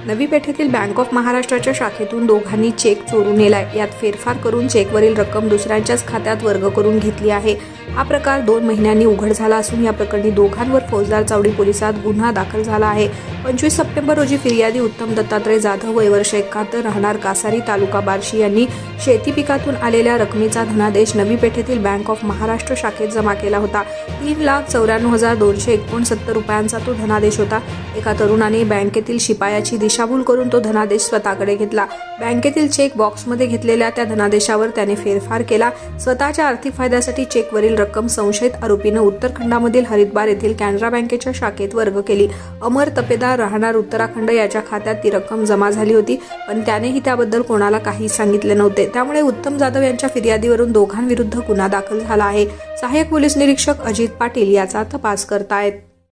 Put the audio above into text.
नवी पेठेतील bank of महाराष्ट्राच्या शाखेतून दोघांनी चेक चोरून नेलाय। यात फेरफार करून चेकवरील रक्कम दुसऱ्यांच्याच खात्यात वर्ग करून घेतली आहे। हा प्रकार 2 महिन्यांनी उघड झाला असून या प्रकरणी दोघांवर फौजदार चावडी पोलिसात गुन्हा दाखल झाला आहे। 25 सप्टेंबर रोजी फिर्यादी उत्तम दत्तात्रय जाधव वय वर्ष 71 राहणार कासारी तालुका बार्शी यांनी शेती पिकातून आलेल्या रकमेचा धनादेश नवी पेठेतील बँक ऑफ महाराष्ट्र शाखेत जमा केला होता। 3,94,269 रुपयांचा तो धनादेश होता। एका तरुणाने बँकेतील शिपायाची दिशाभूल करून तो धनादेश स्वतःकडे घेतला। बँकेतील चेक बॉक्समध्ये घेतलेल्या त्या धनादेशावर त्याने फेरफार केला। स्वतःच्या आर्थिक फायद्यासाठी चेकवरील रक्कम संशयित आरोपीने उत्तराखंडामधील हरिद्वार येथील कॅनरा बँकेच्या शाखेत वर्ग केली। अमर तपेदार राहणार उत्तराखंड याच्या खात्यात ती रक्कम जमा झाली होती, पण त्यानेही त्याबद्दल कोणाला काही सांगितले नव्हते। त्यामुळे उत्तम जाधव यांच्या फिर्यादीवरून दोघांविरुद्ध गुन्हा दाखल झाला आहे। सहाय्यक पोलीस निरीक्षक अजित पाटील याचा तपास करतायत।